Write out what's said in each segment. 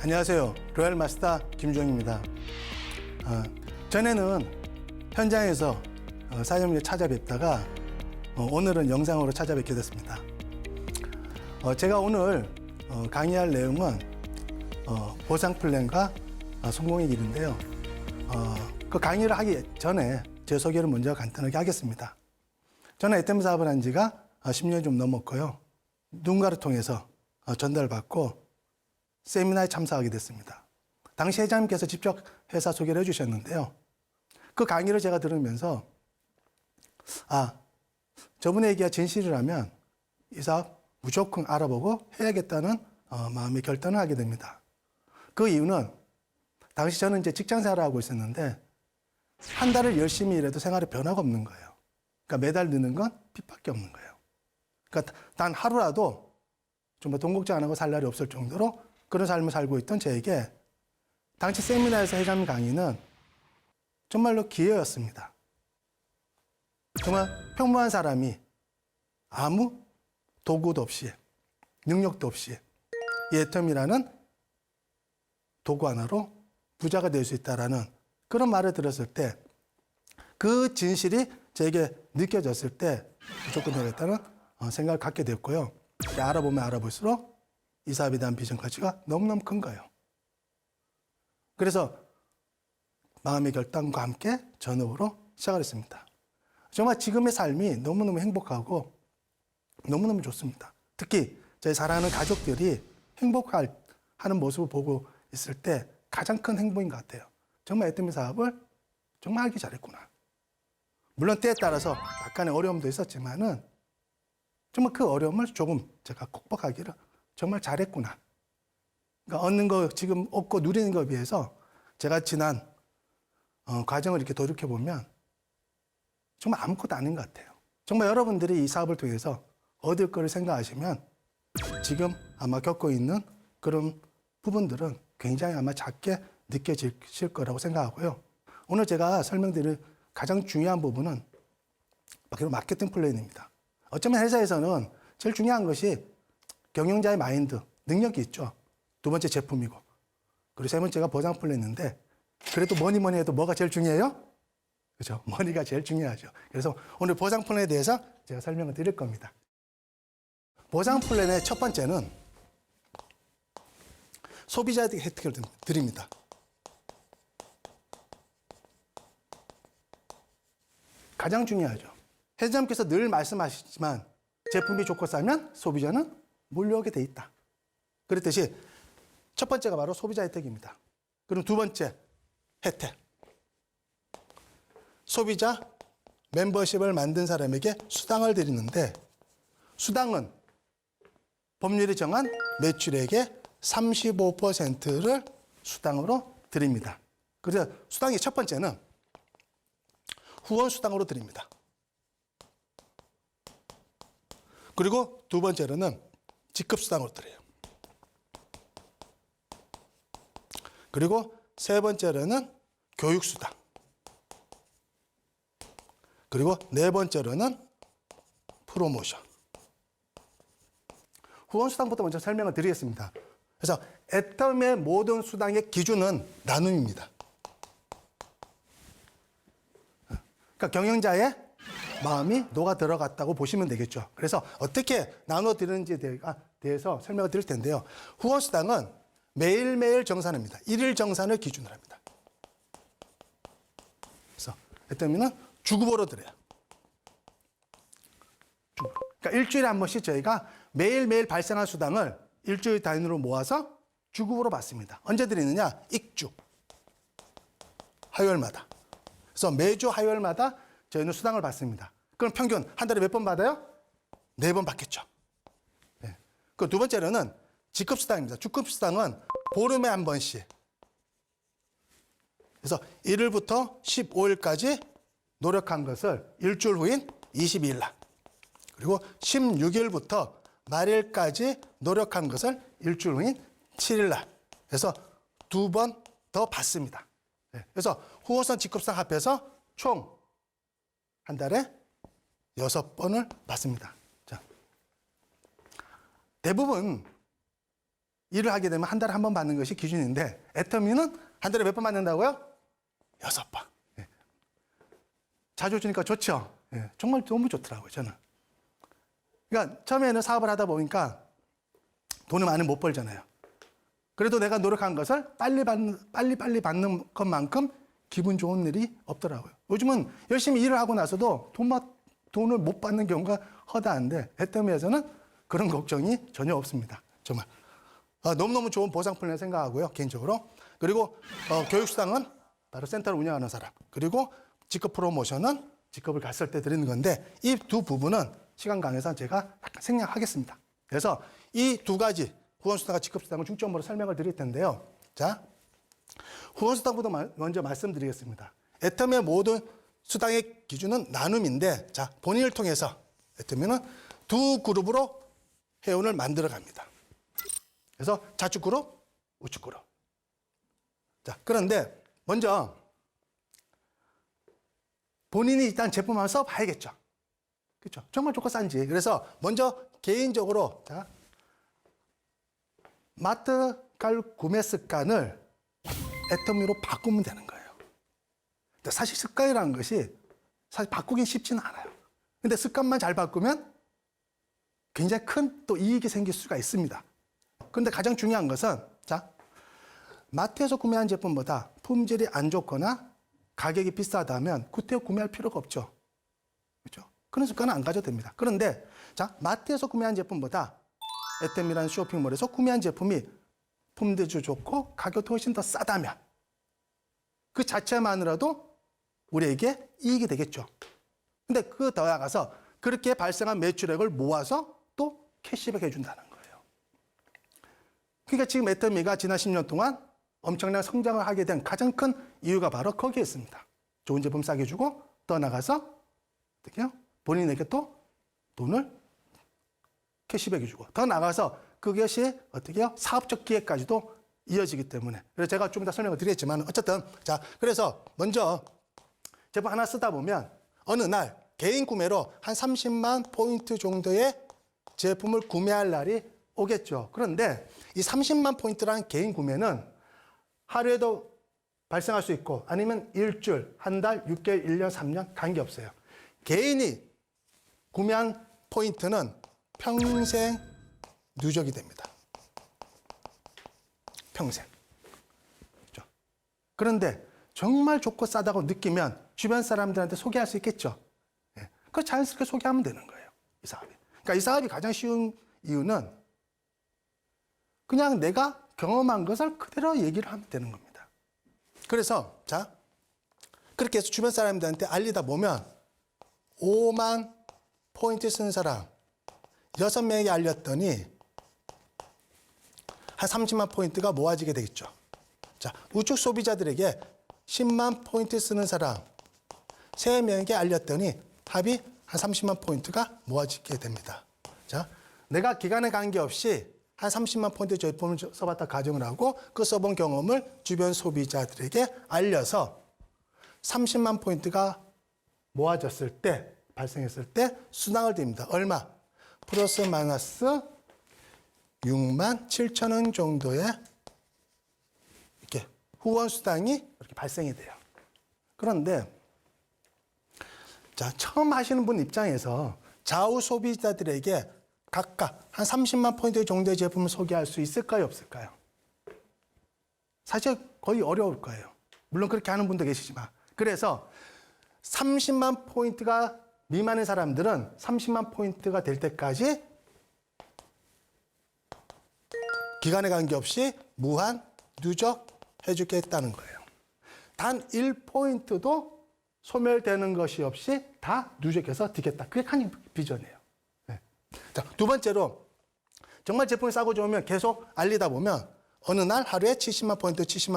안녕하세요. 로얄 마스터 김종입니다. 전에는 현장에서 사장님을 찾아뵙다가 오늘은 영상으로 찾아뵙게 됐습니다. 제가 오늘 강의할 내용은 보상 플랜과 성공의 길인데요. 그 강의를 하기 전에 제 소개를 먼저 간단하게 하겠습니다. 저는 애템 사업을 한 지가 10년 좀 넘었고요. 누군가를 통해서 전달받고 세미나에 참석하게 됐습니다. 당시 회장님께서 직접 회사 소개를 해주셨는데요. 그 강의를 제가 들으면서 저분의 얘기가 진실이라면 이 사업 무조건 알아보고 해야겠다는 마음의 결단을 하게 됩니다. 그 이유는 당시 저는 이제 직장 생활을 하고 있었는데 한 달을 열심히 일해도 생활에 변화가 없는 거예요. 그러니까 매달 느는 건 빚밖에 없는 거예요. 그러니까 단 하루라도 정말 돈 걱정 안 하고 살 날이 없을 정도로 그런 삶을 살고 있던 저에게 당시 세미나에서 회장님 강의는 정말로 기회였습니다. 정말 평범한 사람이 아무 도구도 없이 능력도 없이 이 애텀이라는 도구 하나로 부자가 될 수 있다라는 그런 말을 들었을 때 그 진실이 저에게 느껴졌을 때 무조건 되겠다는 생각을 갖게 됐고요. 알아보면 알아볼수록 이 사업에 대한 비전 가치가 너무너무 큰 거예요. 그래서 마음의 결단과 함께 전업으로 시작을 했습니다. 정말 지금의 삶이 너무너무 행복하고 너무너무 좋습니다. 특히 저희 사랑하는 가족들이 행복하는 모습을 보고 있을 때 가장 큰 행복인 것 같아요. 정말 애터미 사업을 정말 하기 잘했구나. 물론 때에 따라서 약간의 어려움도 있었지만은 정말 그 어려움을 조금 제가 극복하기를 정말 잘했구나. 그러니까 얻는 거 지금 얻고 누리는 것에 비해서 제가 지난 과정을 이렇게 돌이켜보면 정말 아무것도 아닌 것 같아요. 정말 여러분들이 이 사업을 통해서 얻을 거를 생각하시면 지금 아마 겪고 있는 그런 부분들은 굉장히 아마 작게 느껴지실 거라고 생각하고요. 오늘 제가 설명드릴 가장 중요한 부분은 바로 마케팅 플랜입니다. 어쩌면 회사에서는 제일 중요한 것이 경영자의 마인드, 능력이 있죠. 두 번째 제품이고. 그리고 세 번째가 보상 플랜인데 그래도 뭐니 해도 뭐가 제일 중요해요? 그렇죠. 머니가 제일 중요하죠. 그래서 오늘 보상 플랜에 대해서 제가 설명을 드릴 겁니다. 보상 플랜의 첫 번째는 소비자에게 혜택을 드립니다. 가장 중요하죠. 회장님께서 늘 말씀하시지만 제품이 좋고 싸면 소비자는 몰려오게 돼 있다. 그랬듯이 첫 번째가 바로 소비자 혜택입니다. 그럼 두 번째 혜택. 소비자 멤버십을 만든 사람에게 수당을 드리는데 수당은 법률이 정한 매출액의 35%를 수당으로 드립니다. 그래서 수당의 첫 번째는 후원 수당으로 드립니다. 그리고 두 번째로는 직급 수당으로 드려요. 그리고 세 번째로는 교육 수당. 그리고 네 번째로는 프로모션. 후원 수당부터 먼저 설명을 드리겠습니다. 그래서 애텀의 모든 수당의 기준은 나눔입니다. 그러니까 경영자의 마음이 녹아 들어갔다고 보시면 되겠죠. 그래서 어떻게 나눠 드리는지에 대해서 설명을 드릴 텐데요. 후원 수당은 매일매일 정산합니다. 1일 정산을 기준으로 합니다. 그래서 애터미는 주급으로 드려요. 그러니까 일주일에 한 번씩 저희가 매일매일 발생한 수당을 일주일 단위로 모아서 주급으로 받습니다. 언제 드리느냐? 익주. 화요일마다. 그래서 매주 화요일마다 저희는 수당을 받습니다. 그럼 평균 한 달에 몇 번 받아요? 4번 받겠죠. 네. 그 두 번째로는 직급수당입니다. 직급수당은 보름에 한 번씩. 그래서 1일부터 15일까지 노력한 것을 일주일 후인 22일 날. 그리고 16일부터 말일까지 노력한 것을 일주일 후인 7일 날. 그래서 2번 더 받습니다. 네. 그래서 후원선 직급수당 합해서 총 한 달에 6번을 받습니다. 자, 대부분 일을 하게 되면 한 달에 한 번 받는 것이 기준인데 애터미는 한 달에 몇 번 받는다고요? 6번. 예. 자주 주니까 좋죠. 예. 정말 너무 좋더라고요, 저는. 그러니까 처음에는 사업을 하다 보니까 돈을 많이 못 벌잖아요. 그래도 내가 노력한 것을 빨리 받는 것만큼 기분 좋은 일이 없더라고요. 요즘은 열심히 일을 하고 나서도 돈을 못 받는 경우가 허다한데 애터미에서는 그런 걱정이 전혀 없습니다. 정말 너무너무 좋은 보상품이라고 생각하고요, 개인적으로. 그리고 교육수당은 바로 센터를 운영하는 사람, 그리고 직급 프로모션은 직급을 갔을 때 드리는 건데 이 두 부분은 시간 관계상 제가 약간 생략하겠습니다. 그래서 이 두 가지 후원수당과 직급수당을 중점으로 설명을 드릴 텐데요. 자, 후원수당부터 먼저 말씀드리겠습니다. 애터미의 모든 수당의 기준은 나눔인데, 자, 본인을 통해서 애터미는 두 그룹으로 회원을 만들어 갑니다. 그래서 좌측 그룹, 우측 그룹. 자, 그런데 먼저 본인이 일단 제품 한번 써봐야겠죠. 그렇죠? 정말 좋고 싼지. 그래서 먼저 개인적으로, 자, 마트 갈 구매 습관을 애터미로 바꾸면 되는 거예요. 근데 사실 습관이라는 것이 사실 바꾸긴 쉽지는 않아요. 근데 습관만 잘 바꾸면 굉장히 큰 또 이익이 생길 수가 있습니다. 그런데 가장 중요한 것은, 자, 마트에서 구매한 제품보다 품질이 안 좋거나 가격이 비싸다면 구태여 구매할 필요가 없죠. 그렇죠? 그런 습관은 안 가져도 됩니다. 그런데, 자, 마트에서 구매한 제품보다 애터미라는 쇼핑몰에서 구매한 제품이 품질도 좋고 가격도 훨씬 더 싸다면 그 자체만으로도 우리에게 이익이 되겠죠. 근데 그 더 나아가서 그렇게 발생한 매출액을 모아서 또 캐시백 해준다는 거예요. 그러니까 지금 애터미가 지난 10년 동안 엄청난 성장을 하게 된 가장 큰 이유가 바로 거기에 있습니다. 좋은 제품 싸게 주고 더 나가서 어떻게요? 본인에게 또 돈을 캐시백해 주고 더 나가서 그것이 어떻게요? 사업적 기회까지도 이어지기 때문에. 그래서 제가 좀 이따 설명을 드리겠지만 어쨌든, 자, 그래서 먼저 제품 하나 쓰다 보면 어느 날 개인 구매로 한 30만 포인트 정도의 제품을 구매할 날이 오겠죠. 그런데 이 30만 포인트라는 개인 구매는 하루에도 발생할 수 있고 아니면 일주일, 한 달, 6개월, 1년, 3년 관계없어요. 개인이 구매한 포인트는 평생 누적이 됩니다. 평생. 그렇죠? 그런데 정말 좋고 싸다고 느끼면 주변 사람들한테 소개할 수 있겠죠. 예. 그걸 자연스럽게 소개하면 되는 거예요. 이 사업이. 그러니까 이 사업이 가장 쉬운 이유는 그냥 내가 경험한 것을 그대로 얘기를 하면 되는 겁니다. 그래서, 자, 그렇게 해서 주변 사람들한테 알리다 보면 5만 포인트 쓰는 사람 6명에게 알렸더니 한 30만 포인트가 모아지게 되겠죠. 자, 우측 소비자들에게 10만 포인트 쓰는 사람 3명에게 알렸더니 합이 한 30만 포인트가 모아지게 됩니다. 자, 내가 기간에 관계없이 한 30만 포인트 제품을 써봤다 가정을 하고 그 써본 경험을 주변 소비자들에게 알려서 30만 포인트가 모아졌을 때, 발생했을 때 수당을 드립니다. 얼마? 플러스 마이너스 6만 7천 원 정도의 이렇게 후원 수당이 이렇게 발생이 돼요. 그런데 자, 처음 하시는 분 입장에서 좌우 소비자들에게 각각 한 30만 포인트 정도의 제품을 소개할 수 있을까요, 없을까요? 사실 거의 어려울 거예요. 물론 그렇게 하는 분도 계시지만. 그래서 30만 포인트가 미만의 사람들은 30만 포인트가 될 때까지 기간에 관계없이 무한 누적 해주겠다는 거예요. 단 1포인트도 소멸되는 것이 없이 다 누적해서 드리겠다. 그게 칸님 비전이에요. 네. 자, 두 번째로 정말 제품이 싸고 좋으면 계속 알리다 보면 어느 날 하루에 70만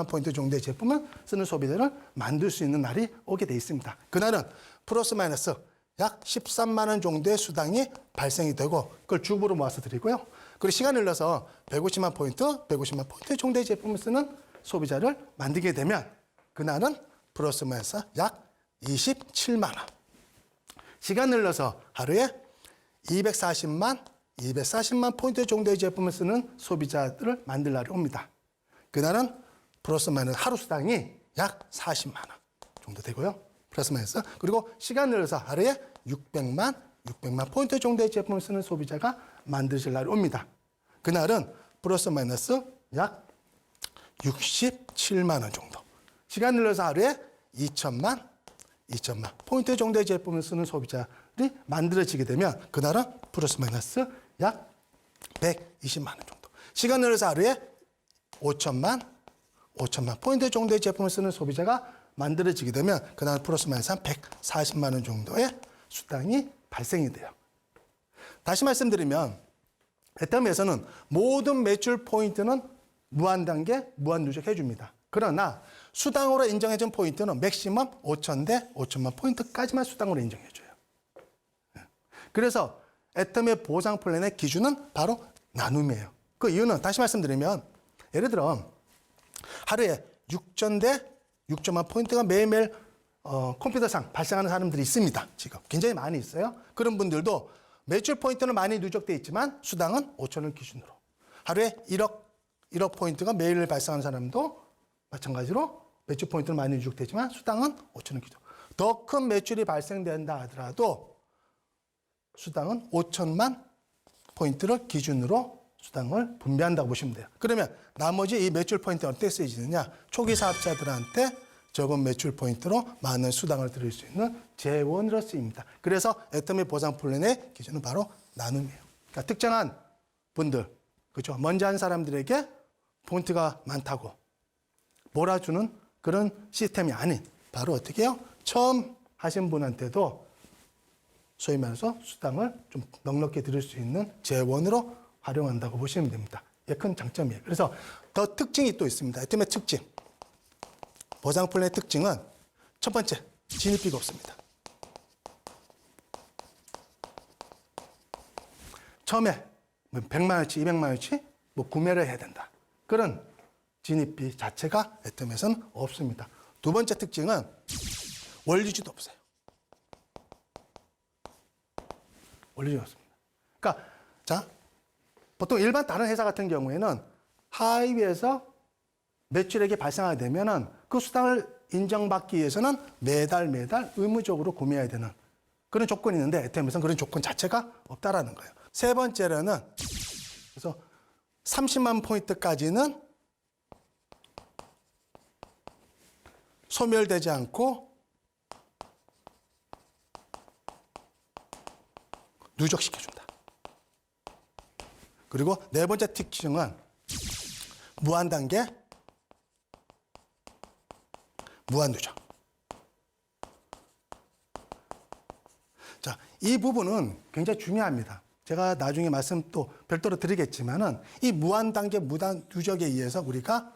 포인트 정도의 제품을 쓰는 소비자를 만들 수 있는 날이 오게 돼 있습니다. 그날은 플러스 마이너스 약 13만 원 정도의 수당이 발생이 되고 그걸 주부로 모아서 드리고요. 그리고 시간을 흘러서 150만 포인트 정도의 제품을 쓰는 소비자를 만들게 되면 그날은 플러스 마이너스 약 27만 원. 시간을 흘러서 하루에 240만, 240만 포인트 정도의 제품을 쓰는 소비자들을 만들 날이 옵니다. 그날은 플러스 마이너스 하루 수당이 약 40만 원 정도 되고요. 플러스 마이너스. 그리고 시간 늘려서 하루에 600만 포인트 정도의 제품을 쓰는 소비자가 만드실 날이 옵니다. 그날은 플러스 마이너스 약 67만 원 정도. 시간 늘려서 하루에 2천만 포인트 정도의 제품을 쓰는 소비자들이 만들어지게 되면 그날은 플러스 마이너스 약 120만 원 정도. 시간 늘려서 하루에 5천만 포인트 정도의 제품을 쓰는 소비자가 만들어지게 되면 그날 플러스 마이너스 한 140만 원 정도의 수당이 발생이 돼요. 다시 말씀드리면 애텀에서는 모든 매출 포인트는 무한단계, 무한누적 해줍니다. 그러나 수당으로 인정해준 포인트는 맥시멈 5,000대 5천만 포인트까지만 수당으로 인정해줘요. 그래서 애텀의 보상 플랜의 기준은 바로 나눔이에요. 그 이유는 다시 말씀드리면 예를 들어 하루에 6천만 포인트가 매일매일 컴퓨터상 발생하는 사람들이 있습니다. 지금 굉장히 많이 있어요. 그런 분들도 매출 포인트는 많이 누적돼 있지만 수당은 5천을 기준으로. 하루에 1억 포인트가 매일 발생하는 사람도 마찬가지로 매출 포인트는 많이 누적되지만 수당은 5천을 기준. 더 큰 매출이 발생된다 하더라도 수당은 5천만 포인트를 기준으로 수당을 분배한다고 보시면 돼요. 그러면 나머지 이 매출 포인트는 어떻게 쓰여지느냐? 초기 사업자들한테 적은 매출 포인트로 많은 수당을 드릴 수 있는 재원으로 쓰입니다. 그래서 애텀의 보상 플랜의 기준은 바로 나눔이에요. 그러니까 특정한 분들, 그렇죠? 먼저 한 사람들에게 포인트가 많다고 몰아주는 그런 시스템이 아닌 바로 어떻게 해요? 처음 하신 분한테도 소위 말해서 수당을 좀 넉넉히 드릴 수 있는 재원으로 활용한다고 보시면 됩니다. 이게 큰 장점이에요. 그래서 더 특징이 또 있습니다. 애텀의 특징. 보상 플랜의 특징은 첫 번째, 진입비가 없습니다. 처음에 100만 원치, 200만 원치 구매를 해야 된다. 그런 진입비 자체가 애텀에서는 없습니다. 두 번째 특징은 원리주도 없어요. 원리주가 없습니다. 그러니까 자, 보통 일반 다른 회사 같은 경우에는 하위에서 매출액이 발생하게 되면은 그 수당을 인정받기 위해서는 매달 의무적으로 구매해야 되는 그런 조건이 있는데 애텀에서는 그런 조건 자체가 없다라는 거예요. 세 번째로는 그래서 30만 포인트까지는 소멸되지 않고 누적시켜준다. 그리고 네 번째 특징은 무한단계, 무한누적. 자, 이 부분은 굉장히 중요합니다. 제가 나중에 말씀 또 별도로 드리겠지만은 이 무한단계, 무한누적에 의해서 우리가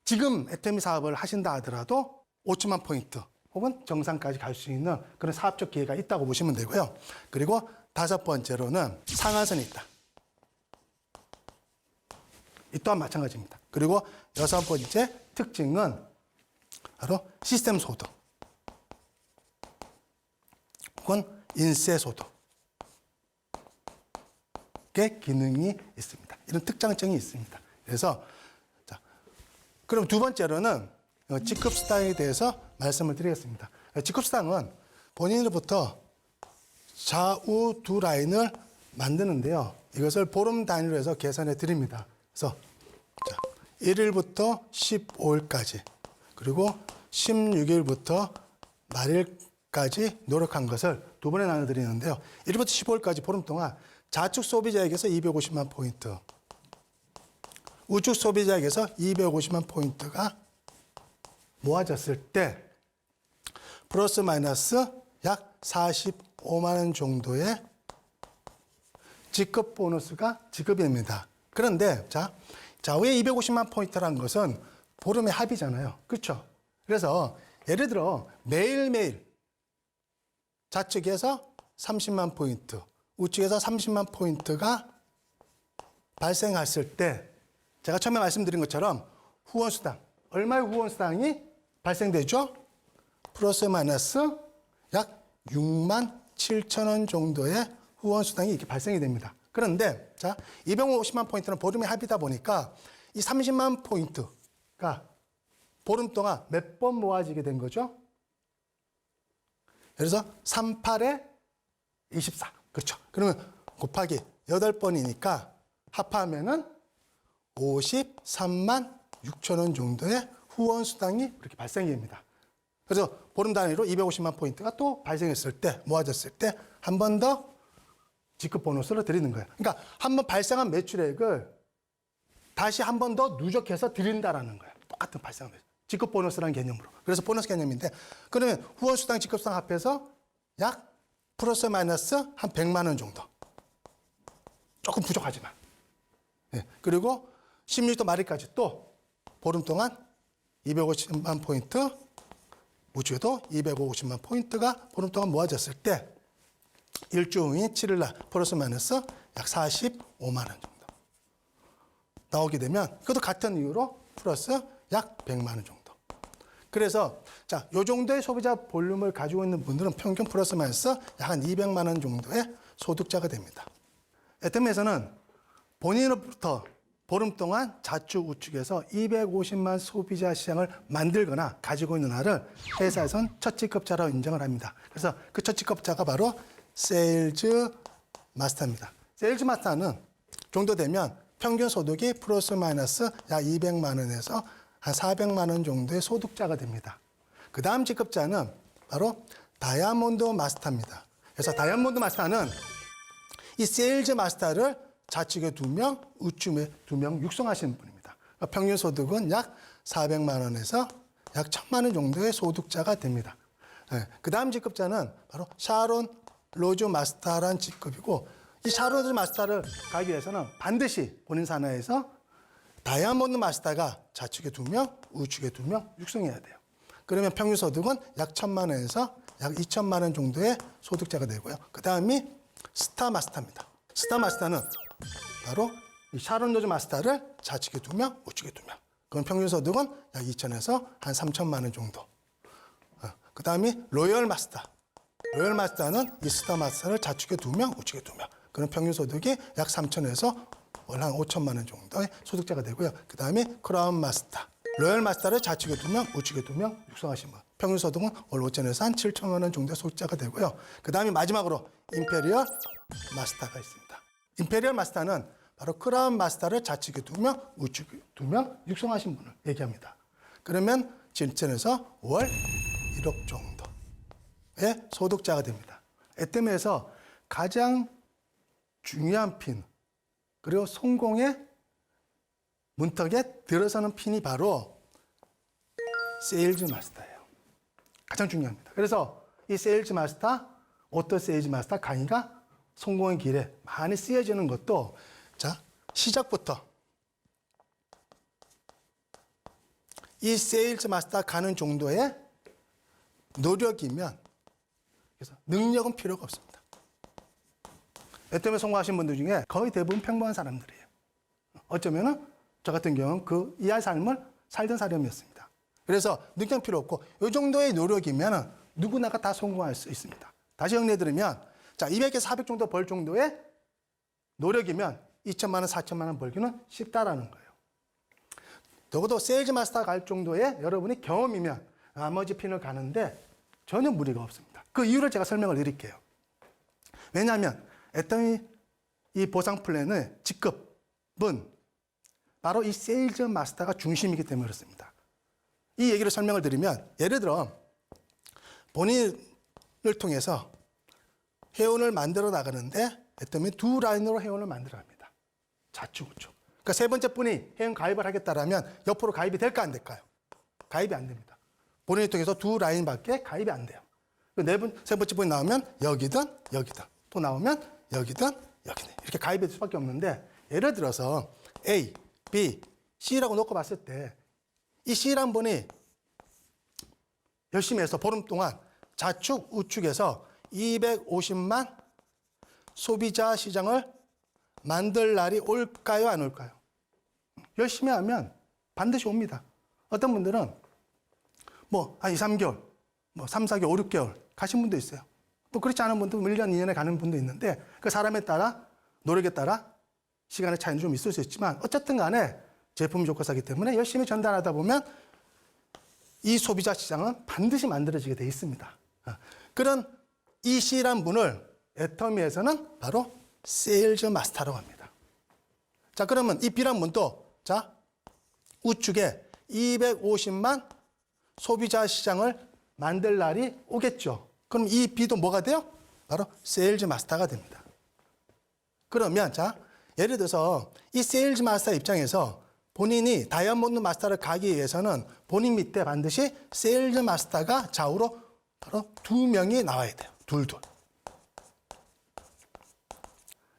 지금 애터미 사업을 하신다 하더라도 5천만 포인트 혹은 정상까지 갈 수 있는 그런 사업적 기회가 있다고 보시면 되고요. 그리고 다섯 번째로는 상한선이 있다. 이 또한 마찬가지입니다. 그리고 여섯 번째 특징은 바로 시스템 소득 혹은 인세 소득의 기능이 있습니다. 이런 특장점이 있습니다. 그래서 자, 그럼 두 번째로는 직급수당에 대해서 말씀을 드리겠습니다. 직급수당은 본인으로부터 좌우 두 라인을 만드는데요. 이것을 보름 단위로 해서 계산해 드립니다. 그래서 자, 1일부터 15일까지 그리고 16일부터 말일까지 노력한 것을 두 번에 나눠 드리는데요. 1일부터 15일까지 보름 동안 좌측 소비자에게서 250만 포인트, 우측 소비자에게서 250만 포인트가 모아졌을 때 플러스 마이너스 약 45만 원 정도의 직급 보너스가 지급이 됩니다. 그런데 자, 좌우에 250만 포인트라는 것은 보름의 합이잖아요. 그렇죠? 그래서 예를 들어 매일매일 좌측에서 30만 포인트, 우측에서 30만 포인트가 발생했을 때 제가 처음에 말씀드린 것처럼 후원수당, 얼마의 후원수당이 발생되죠? 플러스 마이너스 약 6만 7천 원 정도의 후원수당이 이렇게 발생이 됩니다. 그런데 자, 250만 포인트는 보름의 합이다 보니까 이 30만 포인트가 보름 동안 몇 번 모아지게 된 거죠? 그래서 38에 24. 그렇죠. 그러면 곱하기 8번이니까 합하면은 53만 6천 원 정도의 후원 수당이 이렇게 발생이 됩니다. 그래서 보름 단위로 250만 포인트가 또 발생했을 때, 모아졌을 때 한 번 더 직급 보너스를 드리는 거예요. 그러니까 한 번 발생한 매출액을 다시 한 번 더 누적해서 드린다라는 거예요. 똑같은 발생한 매출. 직급 보너스라는 개념으로. 그래서 보너스 개념인데, 그러면 후원 수당, 직급 수당 합해서 약 플러스 마이너스 한 100만 원 정도. 조금 부족하지만. 네. 그리고 16도 말일까지 또 보름 동안 250만 포인트, 우주에도 250만 포인트가 보름 동안 모아졌을 때 일주 후인 7일 날 플러스 마이너스 약 45만 원 정도 나오게 되면 그것도 같은 이유로 플러스 약 100만 원 정도. 그래서 자, 요 정도의 소비자 볼륨을 가지고 있는 분들은 평균 플러스 마이너스 약 한 200만 원 정도의 소득자가 됩니다. 애템에서는 본인으로부터 보름 동안 좌측 우측에서 250만 소비자 시장을 만들거나 가지고 있는 한을 회사에서는 첫 직급자라고 인정을 합니다. 그래서 그 첫 직급자가 바로 세일즈 마스터입니다. 세일즈 마스터는 정도 되면 평균 소득이 플러스 마이너스 약 200만 원에서 한 400만 원 정도의 소득자가 됩니다. 그 다음 직급자는 바로 다이아몬드 마스터입니다. 그래서 다이아몬드 마스터는 이 세일즈 마스터를 좌측에 2명, 우측에 2명 육성하시는 분입니다. 그러니까 평균 소득은 약 400만 원에서 약 1000만 원 정도의 소득자가 됩니다. 네. 그 다음 직급자는 바로 샤론 로즈 마스터라는 직급이고, 이 샤론 로즈 마스터를 가기 위해서는 반드시 본인 산하에서 다이아몬드 마스터가 좌측에 2명, 우측에 2명 육성해야 돼요. 그러면 평균 소득은 약 1000만 원에서 약 2000만 원 정도의 소득자가 되고요. 그 다음이 스타 마스터입니다. 스타 마스터는 바로 이 샤론 로즈 마스터를 좌측에 2명, 우측에 2명. 그럼 평균 소득은 약 2천에서 한 3천만 원 정도. 그 다음이 로열 마스터. 로열 마스터는 이 스타 마스터를 좌측에 2명, 우측에 2명. 그럼 평균 소득이 약 3천에서 월 한 5천만 원 정도의 소득자가 되고요. 그 다음에 크라운 마스터. 로열 마스터를 좌측에 2명, 우측에 2명 육성하신 분. 평균 소득은 월 5천에서 한 7천만 원 정도의 소득자가 되고요. 그 다음에 마지막으로 임페리얼 마스터가 있습니다. 임페리얼 마스터는 바로 크라운 마스터를 좌측에 2명, 우측에 2명 육성하신 분을 얘기합니다. 그러면 7천에서 월 1억 정도의 소득자가 됩니다. 애템에서 가장 중요한 핀, 그리고 성공의 문턱에 들어서는 핀이 바로 세일즈 마스터예요. 가장 중요합니다. 그래서 이 세일즈 마스터, 오토 세일즈 마스터 강의가 성공의 길에 많이 쓰여지는 것도, 자, 시작부터 이 세일즈 마스터 가는 정도의 노력이면, 그래서 능력은 필요가 없습니다. 애템에 성공하신 분들 중에 거의 대부분 평범한 사람들이에요. 어쩌면은 저 같은 경우는 그 이하의 삶을 살던 사람이었습니다. 그래서 능력 필요 없고 이 정도의 노력이면 누구나가 다 성공할 수 있습니다. 다시 정리해 드리면, 자, 200에서 400 정도 벌 정도의 노력이면 2천만 원, 4천만 원 벌기는 쉽다라는 거예요. 적어도 세일즈 마스터 갈 정도의 여러분이 경험이면 나머지 핀을 가는데 전혀 무리가 없습니다. 그 이유를 제가 설명을 드릴게요. 왜냐하면 애터미 이 보상 플랜의 직급은 바로 이 세일즈 마스터가 중심이기 때문에 그렇습니다. 이 얘기를 설명을 드리면, 예를 들어 본인을 통해서 회원을 만들어 나가는데 애터미 2라인으로 회원을 만들어 갑니다. 좌측, 우측. 그러니까 세 번째 분이 회원 가입을 하겠다라면 옆으로 가입이 될까 안 될까요? 가입이 안 됩니다. 본인을 통해서 2라인밖에 가입이 안 돼요. 세 번째 분이 나오면 여기든 여기든, 또 나오면 여기든 여기든 이렇게 가입이 될 수밖에 없는데, 예를 들어서 A, B, C라고 놓고 봤을 때 이 C라는 분이 열심히 해서 보름 동안 좌측, 우측에서 250만 소비자 시장을 만들 날이 올까요, 안 올까요? 열심히 하면 반드시 옵니다. 어떤 분들은 한 2, 3개월, 3, 4개월, 5, 6개월 가신 분도 있어요. 또 그렇지 않은 분도 1년, 2년에 가는 분도 있는데, 그 사람에 따라 노력에 따라 시간의 차이는 좀 있을 수 있지만 어쨌든 간에 제품이 좋고 싸기 때문에 열심히 전달하다 보면 이 소비자 시장은 반드시 만들어지게 돼 있습니다. 그런 이 C란 분을 애터미에서는 바로 세일즈 마스터라고 합니다. 자, 그러면 이 B란 분도 자, 우측에 250만 소비자 시장을 만들 날이 오겠죠. 그럼 이 B도 뭐가 돼요? 바로 세일즈 마스터가 됩니다. 그러면 자, 예를 들어서 이 세일즈 마스터 입장에서 본인이 다이아몬드 마스터를 가기 위해서는 본인 밑에 반드시 세일즈 마스터가 좌우로 바로 2명이 나와야 돼요. 둘.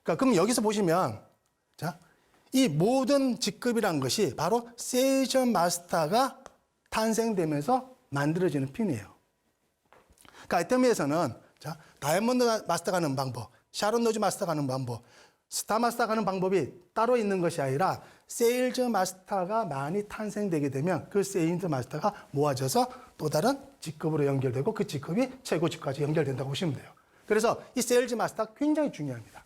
그러니까 그럼 여기서 보시면 자, 이 모든 직급이란 것이 바로 세일즈 마스터가 탄생되면서 만들어지는 핀이에요. 그러니까 애터미에서는 자, 다이아몬드 마스터 가는 방법, 샤론 로즈 마스터 가는 방법, 스타 마스터 가는 방법이 따로 있는 것이 아니라 세일즈 마스터가 많이 탄생되게 되면 그 세일즈 마스터가 모아져서 또 다른 직급으로 연결되고 그 직급이 최고 직급까지 연결된다고 보시면 돼요. 그래서 이 세일즈 마스터가 굉장히 중요합니다.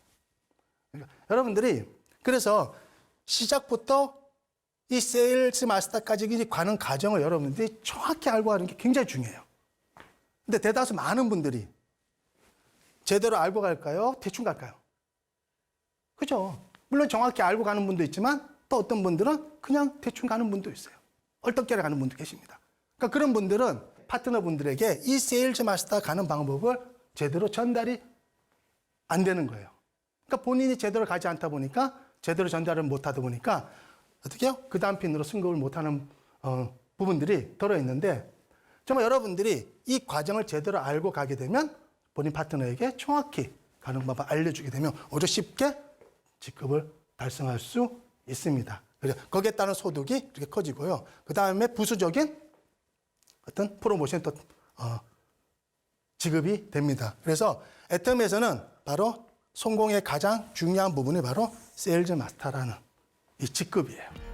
그러니까 여러분들이 그래서 시작부터 이 세일즈 마스터까지 가는 과정을 여러분들이 정확히 알고 가는 게 굉장히 중요해요. 근데 대다수 많은 분들이 제대로 알고 갈까요? 대충 갈까요? 그죠? 물론 정확히 알고 가는 분도 있지만 또 어떤 분들은 그냥 대충 가는 분도 있어요. 얼떨결에 가는 분도 계십니다. 그러니까 그런 분들은 파트너 분들에게 이 세일즈 마스터 가는 방법을 제대로 전달이 안 되는 거예요. 그러니까 본인이 제대로 가지 않다 보니까 제대로 전달을 못하다 보니까 어떻게 해요? 그 다음 핀으로 승급을 못하는 부분들이 들어있는데 정말 여러분들이 이 과정을 제대로 알고 가게 되면 본인 파트너에게 정확히 가는 방법을 알려주게 되면 오히려 쉽게 직급을 달성할 수 있습니다. 그래서 거기에 따른 소득이 이렇게 커지고요. 그 다음에 부수적인 어떤 프로모션 또 지급이 됩니다. 그래서 애터미에서는 바로 성공의 가장 중요한 부분이 바로 세일즈 마스터라는 이 직급이에요.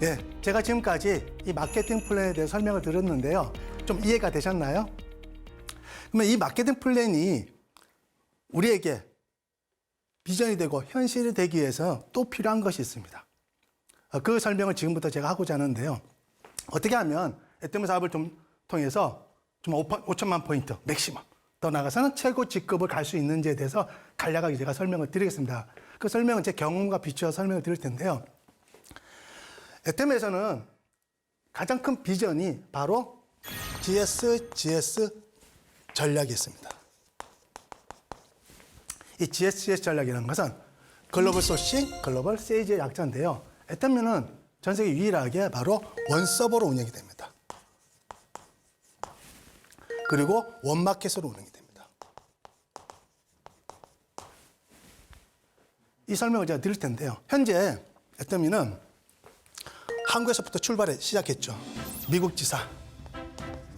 네, 제가 지금까지 이 마케팅 플랜에 대해 설명을 드렸는데요. 좀 이해가 되셨나요? 그러면 이 마케팅 플랜이 우리에게 비전이 되고 현실이 되기 위해서 또 필요한 것이 있습니다. 그 설명을 지금부터 제가 하고자 하는데요. 어떻게 하면 애터미 사업을 좀 통해서 좀 5천만 포인트 맥시멈 더 나가서는 최고 직급을 갈 수 있는지에 대해서 간략하게 제가 설명을 드리겠습니다. 그 설명은 제 경험과 비추어 설명을 드릴 텐데요. 애터미에서는 가장 큰 비전이 바로 GS 전략이 있습니다. 이 GS 전략이라는 것은 글로벌 소싱, 글로벌 세일즈의 약자인데요. 애터미는 전 세계 유일하게 바로 원서버로 운영이 됩니다. 그리고 원마켓으로 운영이 됩니다. 이 설명을 제가 드릴 텐데요. 현재 애터미는 한국에서부터 출발해 시작했죠. 미국 지사,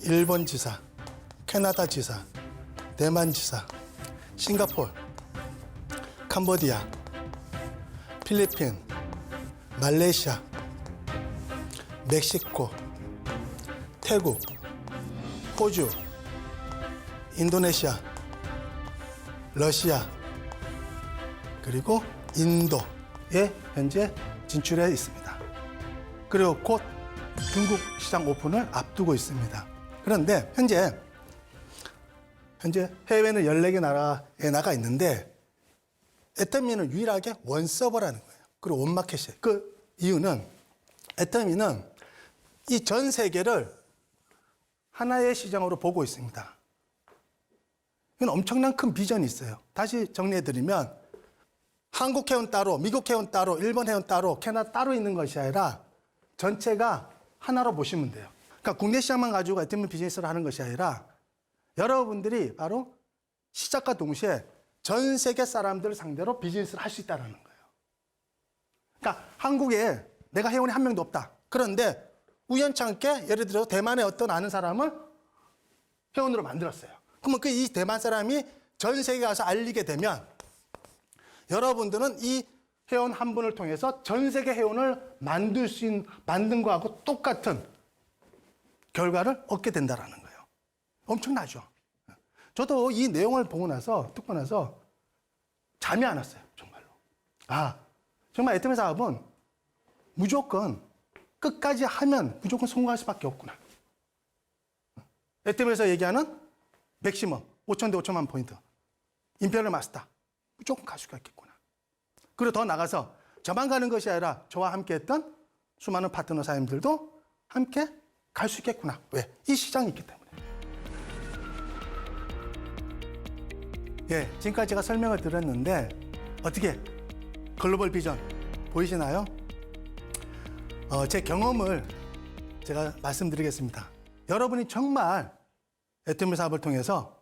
일본 지사, 캐나다 지사, 대만 지사, 싱가포르, 캄보디아, 필리핀, 말레이시아, 멕시코, 태국, 호주, 인도네시아, 러시아, 그리고 인도에 현재 진출해 있습니다. 그리고 곧 중국 시장 오픈을 앞두고 있습니다. 그런데 현재 해외는 14개 나라에 나가 있는데 애터미는 유일하게 원서버라는 거예요. 그리고 원마켓이에요. 그 이유는 애터미는 이 전 세계를 하나의 시장으로 보고 있습니다. 이건 엄청난 큰 비전이 있어요. 다시 정리해드리면 한국 회원 따로, 미국 회원 따로, 일본 회원 따로, 캐나다 따로 있는 것이 아니라 전체가 하나로 보시면 돼요. 그러니까 국내 시장만 가지고 애터미 비즈니스를 하는 것이 아니라 여러분들이 바로 시작과 동시에 전 세계 사람들을 상대로 비즈니스를 할 수 있다는 거예요. 그러니까 한국에 내가 회원이 한 명도 없다. 그런데 우연찮게 예를 들어 대만의 어떤 아는 사람을 회원으로 만들었어요. 그러면 이 대만 사람이 전 세계에 가서 알리게 되면 여러분들은 이 회원 한 분을 통해서 전 세계 회원을 만든 거하고 똑같은 결과를 얻게 된다는 거예요. 엄청나죠? 저도 이 내용을 보고 나서, 듣고 나서 잠이 안 왔어요. 정말로. 아, 정말 애터미 사업은 무조건 끝까지 하면 무조건 성공할 수밖에 없구나. 애터미에서 얘기하는 맥시멈, 5,000대 5천만 포인트. 인페리얼 마스터. 무조건 갈 수가 있겠구나. 그리고 더 나가서 저만 가는 것이 아니라 저와 함께 했던 수많은 파트너 사장님들도 함께 갈 수 있겠구나. 왜? 이 시장이 있기 때문에. 예, 지금까지 제가 설명을 드렸는데 어떻게 글로벌 비전 보이시나요? 제 경험을 제가 말씀드리겠습니다. 여러분이 정말 애터미 사업을 통해서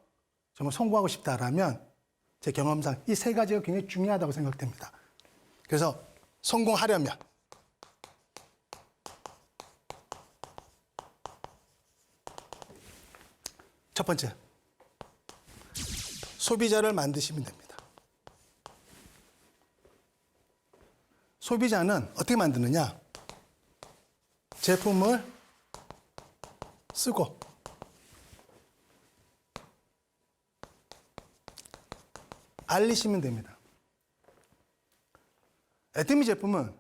정말 성공하고 싶다라면 제 경험상 이 세 가지가 굉장히 중요하다고 생각됩니다. 그래서 성공하려면 첫 번째, 소비자를 만드시면 됩니다. 소비자는 어떻게 만드느냐? 제품을 쓰고 알리시면 됩니다. 애터미 제품은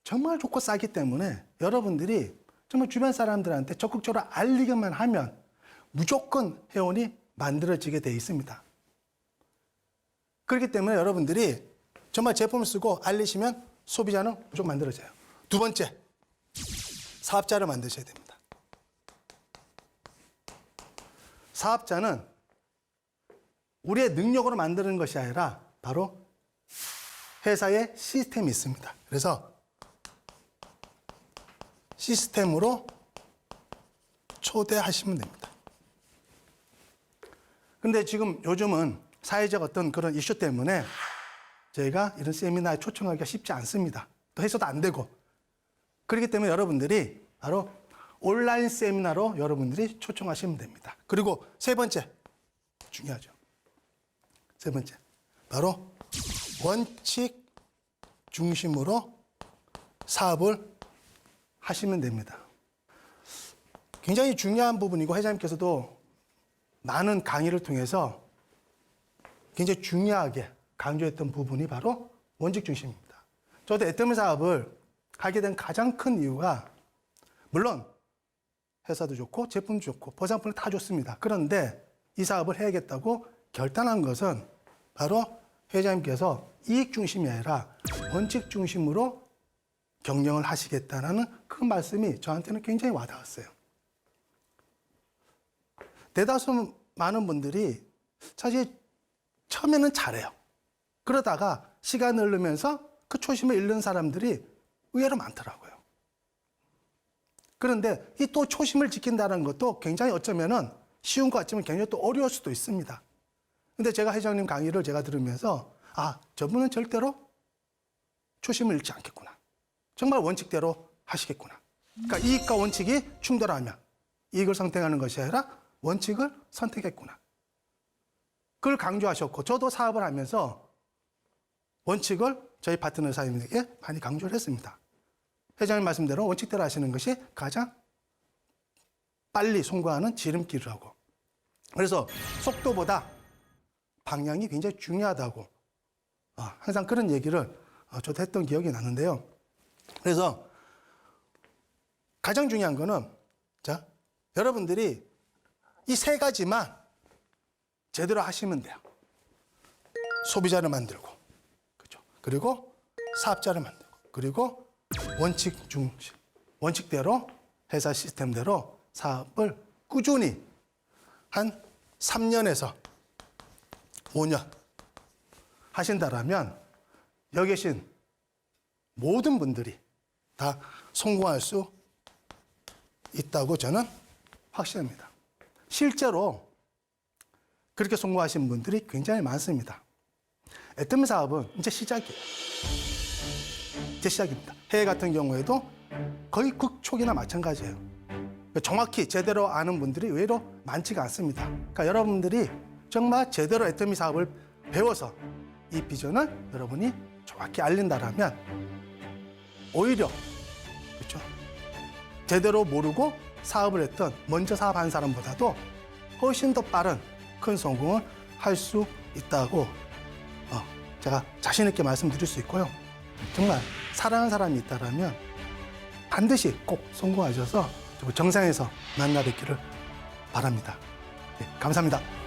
정말 좋고 싸기 때문에 여러분들이 정말 주변 사람들한테 적극적으로 알리기만 하면 무조건 회원이 만들어지게 되어 있습니다. 그렇기 때문에 여러분들이 정말 제품을 쓰고 알리시면 소비자는 무조건 만들어져요. 두 번째, 사업자를 만드셔야 됩니다. 사업자는 우리의 능력으로 만드는 것이 아니라 바로 회사의 시스템이 있습니다. 그래서 시스템으로 초대하시면 됩니다. 근데 지금 요즘은 사회적 어떤 그런 이슈 때문에 저희가 이런 세미나에 초청하기가 쉽지 않습니다. 또 해서도 안 되고. 그렇기 때문에 여러분들이 바로 온라인 세미나로 여러분들이 초청하시면 됩니다. 그리고 세 번째, 중요하죠. 세 번째, 바로 원칙 중심으로 사업을 하시면 됩니다. 굉장히 중요한 부분이고 회장님께서도 많은 강의를 통해서 굉장히 중요하게 강조했던 부분이 바로 원칙 중심입니다. 저도 애터미 사업을 하게 된 가장 큰 이유가 물론 회사도 좋고 제품도 좋고 보상품도 다 좋습니다. 그런데 이 사업을 해야겠다고 결단한 것은 바로 회장님께서 이익 중심이 아니라 원칙 중심으로 경영을 하시겠다는 그 말씀이 저한테는 굉장히 와닿았어요. 대다수 많은 분들이 사실 처음에는 잘해요. 그러다가 시간이 흐르면서 그 초심을 잃는 사람들이 의외로 많더라고요. 그런데 이 또 초심을 지킨다는 것도 굉장히 어쩌면은 쉬운 것 같지만 굉장히 또 어려울 수도 있습니다. 근데 제가 회장님 강의를 제가 들으면서 아, 저분은 절대로 초심을 잃지 않겠구나. 정말 원칙대로 하시겠구나. 그러니까 이익과 원칙이 충돌하면 이익을 선택하는 것이 아니라 원칙을 선택했구나. 그걸 강조하셨고 저도 사업을 하면서 원칙을 저희 파트너 사장님에게 많이 강조를 했습니다. 회장님 말씀대로 원칙대로 하시는 것이 가장 빨리 성공하는 지름길이라고. 그래서 속도보다 방향이 굉장히 중요하다고 항상 그런 얘기를 저도 했던 기억이 나는데요. 그래서 가장 중요한 거는 자, 여러분들이 이 세 가지만 제대로 하시면 돼요. 소비자를 만들고, 그렇죠? 그리고 사업자를 만들고, 그리고 원칙 중심, 원칙대로 회사 시스템대로 사업을 꾸준히 한 3년에서 5년 하신다라면 여기 계신 모든 분들이 다 성공할 수 있다고 저는 확신합니다. 실제로 그렇게 성공하신 분들이 굉장히 많습니다. 애터미 사업은 이제 시작이에요. 이제 시작입니다. 해외 같은 경우에도 거의 극초기나 마찬가지예요. 정확히 제대로 아는 분들이 의외로 많지가 않습니다. 그러니까 여러분들이 정말 제대로 애터미 사업을 배워서 이 비전을 여러분이 정확히 알린다라면 오히려 그렇죠? 제대로 모르고 사업을 했던 먼저 사업한 사람보다도 훨씬 더 빠른 큰 성공을 할 수 있다고 제가 자신 있게 말씀드릴 수 있고요. 정말 사랑하는 사람이 있다라면 반드시 꼭 성공하셔서 정상에서 만나 뵙기를 바랍니다. 네, 감사합니다.